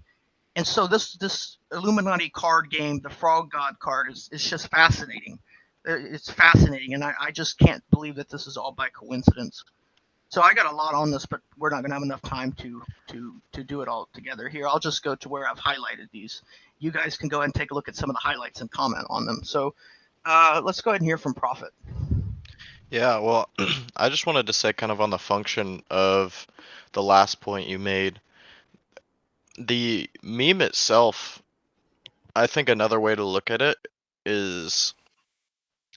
Speaker 1: And so this Illuminati card game, the Frog God card, is just fascinating. It's fascinating, and I just can't believe that this is all by coincidence. So I got a lot on this, but we're not going to have enough time to do it all together here. I'll just go to where I've highlighted these. You guys can go ahead and take a look at some of the highlights and comment on them. So let's go ahead and hear from Prophet.
Speaker 3: Yeah, well, I just wanted to say kind of on the function of the last point you made. The meme itself, I think another way to look at it is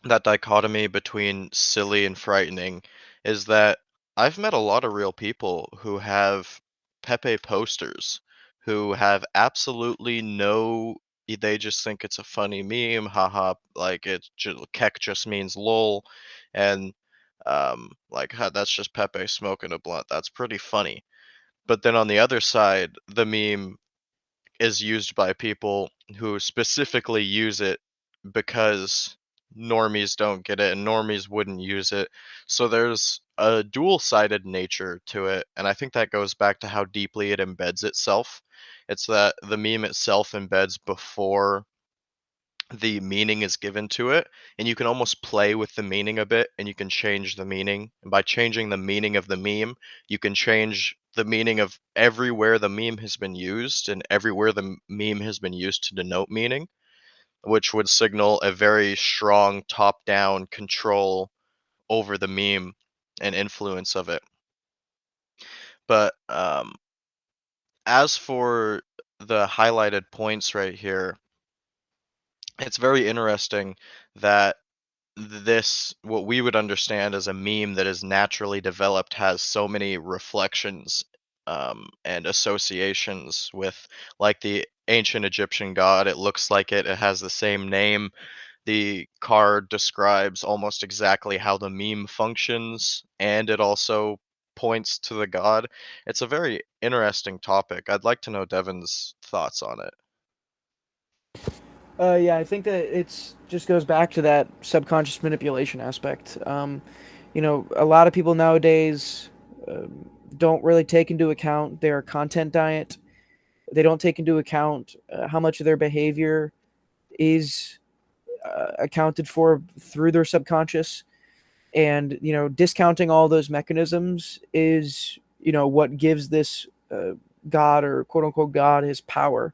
Speaker 3: that dichotomy between silly and frightening is that I've met a lot of real people who have Pepe posters who have absolutely no, they just think it's a funny meme, haha, like Kek just means lol, and like that's just Pepe smoking a blunt. That's pretty funny. But then on the other side, the meme is used by people who specifically use it because normies don't get it and normies wouldn't use it. So there's a dual-sided nature to it, and I think that goes back to how deeply it embeds itself. It's that the meme itself embeds before the meaning is given to it, and you can almost play with the meaning a bit, and you can change the meaning. And by changing the meaning of the meme, you can change the meaning of everywhere the meme has been used and everywhere the meme has been used to denote meaning, which would signal a very strong top-down control over the meme and influence of it. But as for the highlighted points right here, it's very interesting that this, what we would understand as a meme that is naturally developed, has so many reflections and associations with, like, the ancient Egyptian god. It looks like it has the same name. The card describes almost exactly how the meme functions, and it also points to the god. It's a very interesting topic. I'd like to know Devon's thoughts on it.
Speaker 2: Yeah, I think that it's just goes back to that subconscious manipulation aspect. A lot of people nowadays don't really take into account their content diet. They don't take into account how much of their behavior is accounted for through their subconscious, and discounting all those mechanisms is what gives this god, or quote unquote god, his power.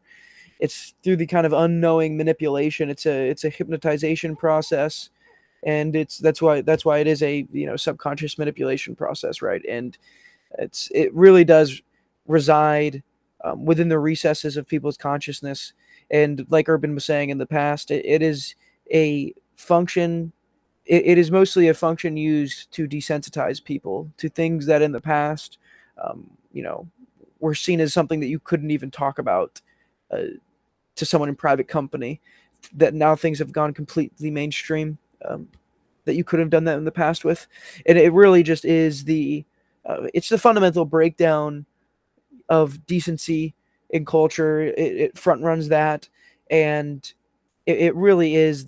Speaker 2: It's through the kind of unknowing manipulation. It's a hypnotization process, and that's why it is a subconscious manipulation process, right? And it really does reside within the recesses of people's consciousness. And like Urban was saying in the past, it is a function. It is mostly a function used to desensitize people to things that in the past, um, you know, were seen as something that you couldn't even talk about to someone in private company. That now things have gone completely mainstream. That you could have done that in the past with, and it really just is it's the fundamental breakdown of decency in culture. It front runs that, and it really is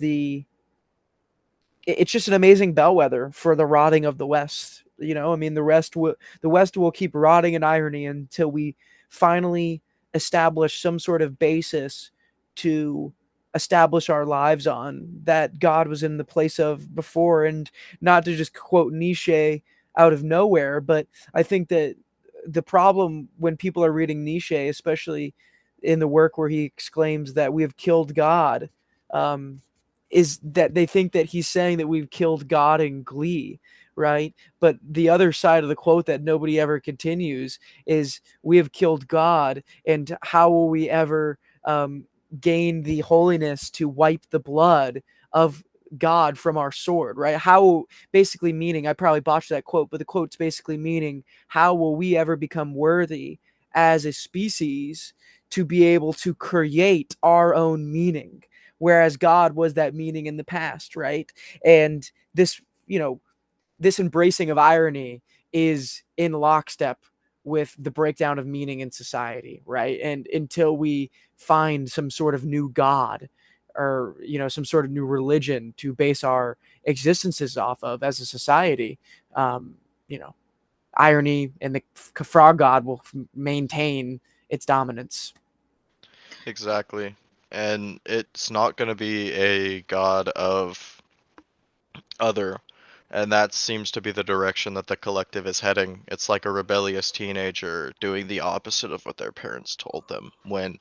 Speaker 2: it's just an amazing bellwether for the rotting of the West. I mean, the West will keep rotting in irony until we finally establish some sort of basis to establish our lives on that God was in the place of before. And not to just quote Nietzsche out of nowhere, but I think that the problem when people are reading Nietzsche, especially in the work where he exclaims that we have killed God, um, is that they think that he's saying that we've killed God in glee, right? But the other side of the quote that nobody ever continues is we have killed God, and how will we ever gain the holiness to wipe the blood of God from our sword, right? How, basically meaning, I probably botched that quote, but the quote's basically meaning, how will we ever become worthy as a species to be able to create our own meaning? Whereas God was that meaning in the past, right? And this, this embracing of irony is in lockstep with the breakdown of meaning in society, right? And until we find some sort of new God, or some sort of new religion to base our existences off of as a society, um, you know, irony and the frog god will maintain its dominance.
Speaker 3: Exactly. And it's not going to be a god of other. And that seems to be the direction that the collective is heading. It's like a rebellious teenager doing the opposite of what their parents told them. When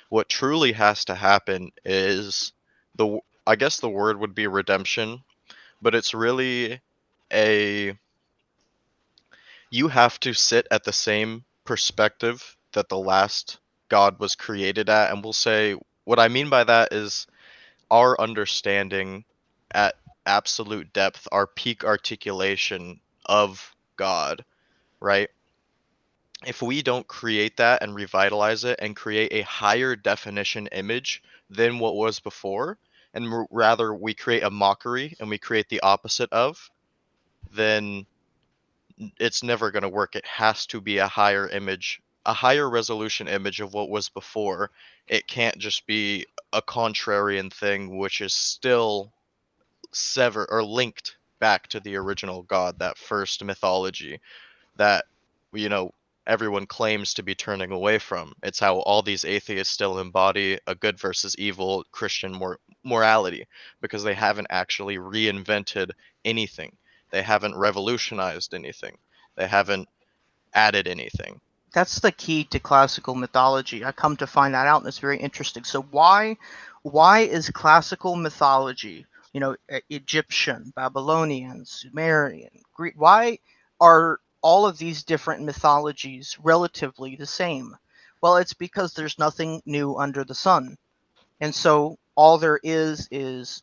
Speaker 3: what truly has to happen is I guess the word would be redemption, but it's really a you have to sit at the same perspective that the last god was created at. And we'll say what I mean by that is our understanding at absolute depth, our peak articulation of God, right? If we don't create that and revitalize it and create a higher definition image than what was before, and rather we create a mockery and we create the opposite of, then it's never going to work. It has to be a higher image, a higher resolution image of what was before. It can't just be a contrarian thing, which is still sever or linked back to the original god, that first mythology that you know everyone claims to be turning away from. It's how all these atheists still embody a good versus evil Christian morality, because they haven't actually reinvented anything. They haven't revolutionized anything. They haven't added anything.
Speaker 1: That's the key to classical mythology. I come to find that out, and it's very interesting. So why is classical mythology, Egyptian, Babylonian, Sumerian, Greek, why are all of these different mythologies relatively the same? Well, it's because there's nothing new under the sun. And so all there is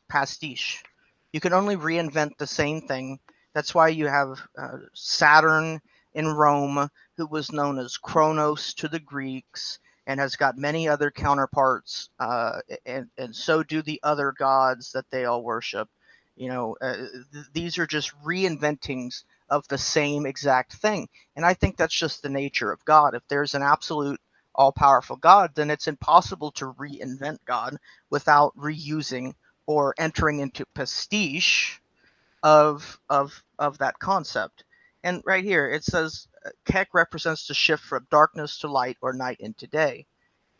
Speaker 1: pastiche. You can only reinvent the same thing. That's why you have Saturn in Rome, who was known as Kronos to the Greeks, and has got many other counterparts, and so do the other gods that they all worship. These are just reinventings of the same exact thing. And I think that's just the nature of God. If there's an absolute all-powerful God, then it's impossible to reinvent God without reusing or entering into pastiche of that concept. And right here it says Kek represents the shift from darkness to light or night into day.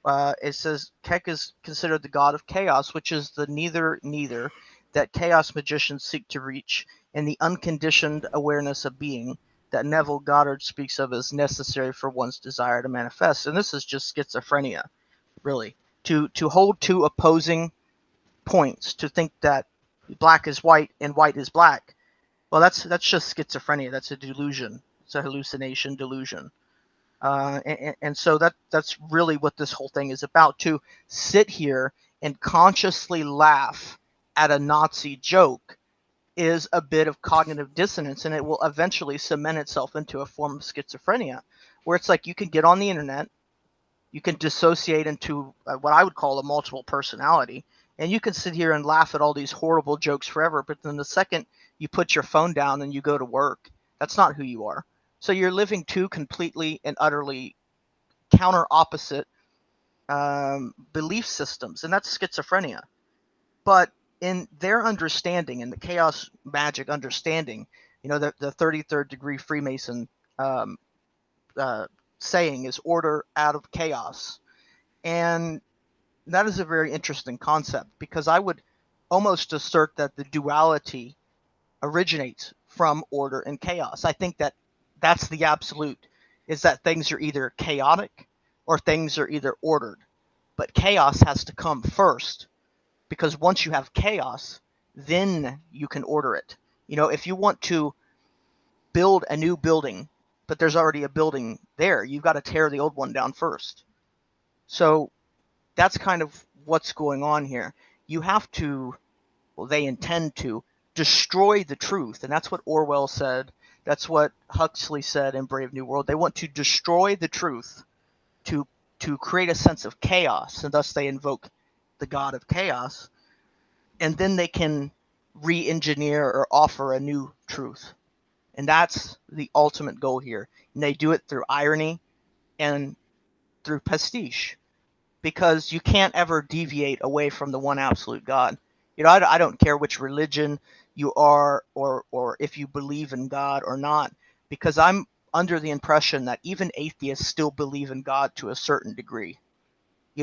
Speaker 1: It says Kek is considered the god of chaos, which is the neither that chaos magicians seek to reach, and the unconditioned awareness of being that Neville Goddard speaks of as necessary for one's desire to manifest. And this is just schizophrenia, really. To hold two opposing points, to think that black is white and white is black. Well, that's just schizophrenia. That's a delusion. It's a hallucination, delusion. And so that's really what this whole thing is about. To sit here and consciously laugh at a Nazi joke is a bit of cognitive dissonance, and it will eventually cement itself into a form of schizophrenia, where it's like you can get on the internet, you can dissociate into what I would call a multiple personality, and you can sit here and laugh at all these horrible jokes forever, but then the second you put your phone down and you go to work, that's not who you are. So you're living two completely and utterly counter opposite belief systems, and that's schizophrenia. But in their understanding, in the chaos magic understanding, the 33rd degree Freemason um, uh, saying is order out of chaos. And that is a very interesting concept, because I would almost assert that the duality originates from order and chaos. I think that that's the absolute, is that things are either chaotic or things are either ordered. But chaos has to come first, because once you have chaos, then you can order it. If you want to build a new building, but there's already a building there, you've got to tear the old one down first. So that's kind of what's going on here. You have to, well, they intend to destroy the truth, and that's what Orwell said. That's what Huxley said in Brave New World. They want to destroy the truth to create a sense of chaos, and thus they invoke the god of chaos, and then they can re-engineer or offer a new truth. And that's the ultimate goal here. And they do it through irony and through pastiche, because you can't ever deviate away from the one absolute God. I don't care which religion you are, or if you believe in God or not, because I'm under the impression that even atheists still believe in God to a certain degree.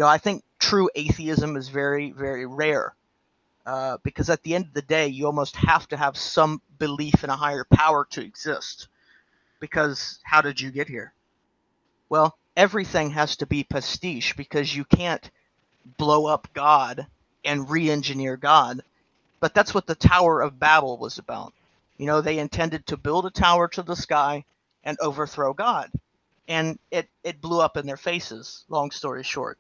Speaker 1: I think true atheism is very, very rare, because at the end of the day, you almost have to have some belief in a higher power to exist. Because how did you get here? Well, everything has to be pastiche, because you can't blow up God and re-engineer God. But that's what the Tower of Babel was about. They intended to build a tower to the sky and overthrow God. And it blew up in their faces, long story short.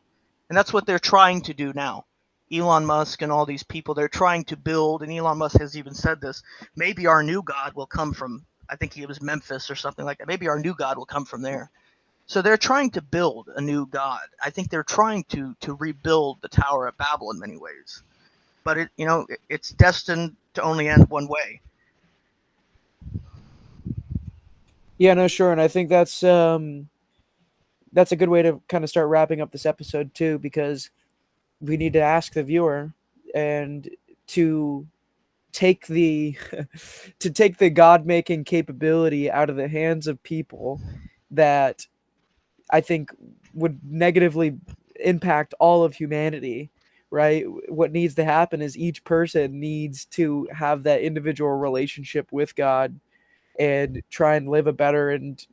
Speaker 1: And that's what they're trying to do now. Elon Musk and all these people, they're trying to build, and Elon Musk has even said this, maybe our new God will come from, I think it was Memphis or something like that. Maybe our new God will come from there. So they're trying to build a new God. I think they're trying to rebuild the Tower of Babel in many ways. But it's destined to only end one way.
Speaker 2: Yeah, no, sure, and I think that's a good way to kind of start wrapping up this episode too, because we need to ask the viewer and to take the to take the god making capability out of the hands of people that I think would negatively impact all of humanity, right? What needs to happen is each person needs to have that individual relationship with God and try and live a better and,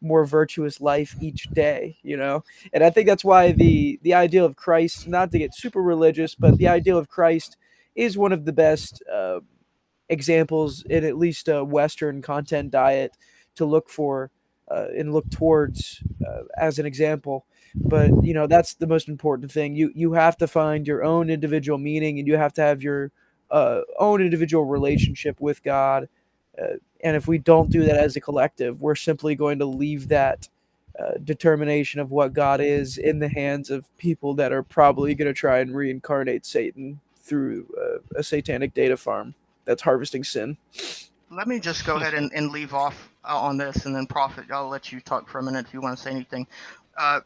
Speaker 2: more virtuous life each day, And I think that's why the ideal of Christ, not to get super religious, but the ideal of Christ is one of the best examples in at least a Western content diet to look for and look towards as an example. But that's the most important thing. You have to find your own individual meaning, and you have to have your own individual relationship with God. And if we don't do that as a collective, we're simply going to leave that determination of what God is in the hands of people that are probably going to try and reincarnate Satan through a satanic data farm that's harvesting sin.
Speaker 1: Let me just go ahead and leave off on this, and then Prophet, I'll let you talk for a minute if you want to say anything. I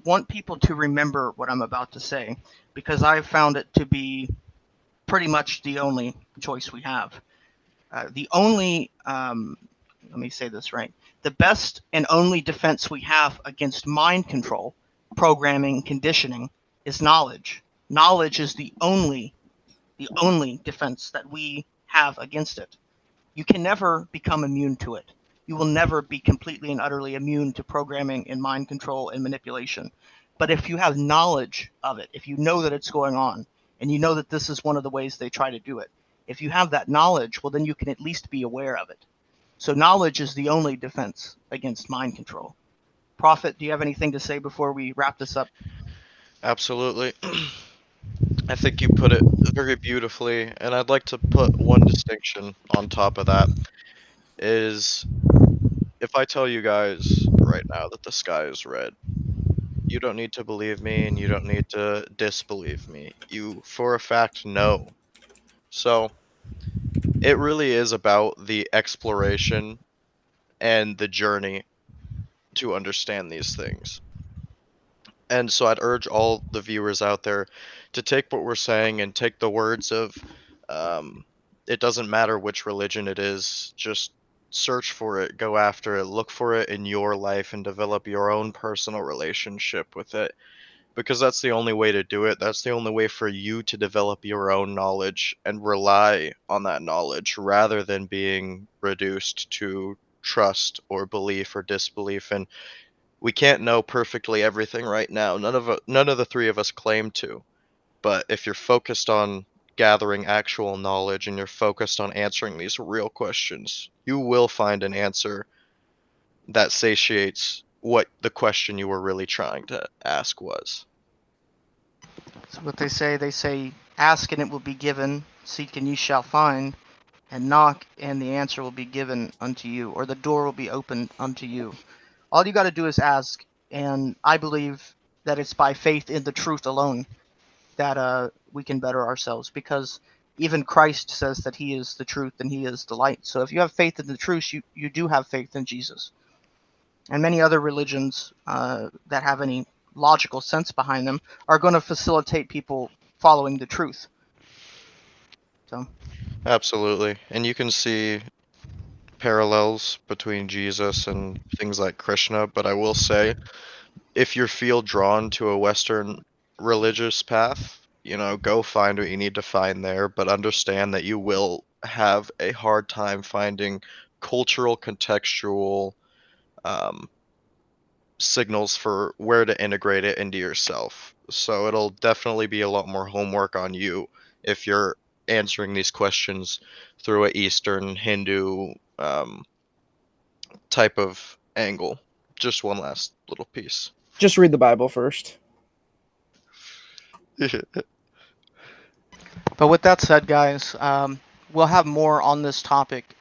Speaker 1: want people to remember what I'm about to say, because I've found it to be pretty much the only choice we have. The only, let me say this right, the best and only defense we have against mind control, programming, conditioning, is knowledge. Knowledge is the only defense that we have against it. You can never become immune to it. You will never be completely and utterly immune to programming and mind control and manipulation. But if you have knowledge of it, if you know that it's going on, and you know that this is one of the ways they try to do it, if you have that knowledge, well, then you can at least be aware of it. So knowledge is the only defense against mind control. Prophet, do you have anything to say before we wrap this up?
Speaker 3: Absolutely. I think you put it very beautifully, and I'd like to put one distinction on top of that, is if I tell you guys right now that the sky is red, you don't need to believe me and you don't need to disbelieve me. You, for a fact, know. So, it really is about the exploration and the journey to understand these things. And so I'd urge all the viewers out there to take what we're saying and take the words of, it doesn't matter which religion it is, just search for it, go after it, look for it in your life, and develop your own personal relationship with it. Because that's the only way to do it. That's the only way for you to develop your own knowledge and rely on that knowledge rather than being reduced to trust or belief or disbelief. And we can't know perfectly everything right now. None of the three of us claim to. But if you're focused on gathering actual knowledge and you're focused on answering these real questions, you will find an answer that satiates what the question you were really trying to ask was.
Speaker 1: So what they say, ask and it will be given, seek and you shall find, and knock and the answer will be given unto you, or the door will be opened unto you. All you got to do is ask, and I believe that it's by faith in the truth alone that we can better ourselves, because even Christ says that he is the truth and he is the light. So if you have faith in the truth, you do have faith in Jesus. And many other religions that have any logical sense behind them are going to facilitate people following the truth. So
Speaker 3: Absolutely. And you can see parallels between Jesus and things like Krishna, but I will say, if you feel drawn to a Western religious path, go find what you need to find there, but understand that you will have a hard time finding cultural, contextual signals for where to integrate it into yourself. So it'll definitely be a lot more homework on you if you're answering these questions through a Eastern Hindu type of angle. Just one last little piece.
Speaker 2: Just read the Bible first.
Speaker 1: But with that said, guys, we'll have more on this topic.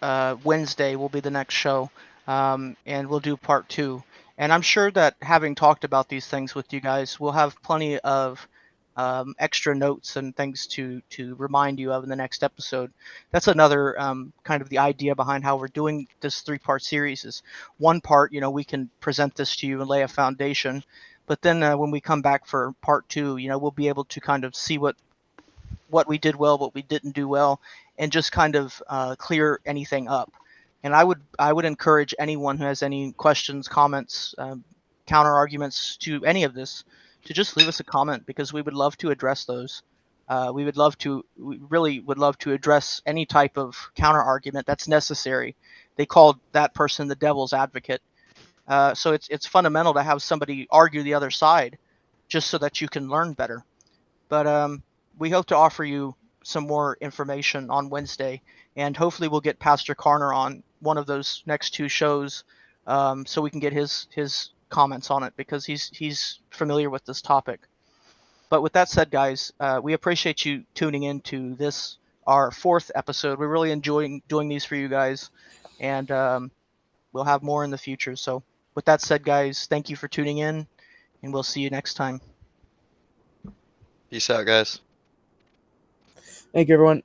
Speaker 1: Wednesday will be the next show, and we'll do part 2. And I'm sure that having talked about these things with you guys, we'll have plenty of extra notes and things to remind you of in the next episode. That's another kind of the idea behind how we're doing this 3-part series. Is one part, we can present this to you and lay a foundation, but then when we come back for part 2, we'll be able to kind of see what we did well, what we didn't do well, and just kind of clear anything up. And I would encourage anyone who has any questions, comments, counter arguments to any of this to just leave us a comment, because we would love to address those. We really would love to address any type of counter argument that's necessary. They called that person the devil's advocate. So it's fundamental to have somebody argue the other side, just so that you can learn better. But we hope to offer you some more information on Wednesday, and hopefully we'll get Pastor Carner on one of those next 2 shows, so we can get his comments on it, because he's familiar with this topic. But with that said, guys, we appreciate you tuning in to this, our 4th episode. We're really enjoying doing these for you guys, and we'll have more in the future. So with that said, guys, thank you for tuning in, and we'll see you next time.
Speaker 3: Peace out, guys.
Speaker 2: Thank you, everyone.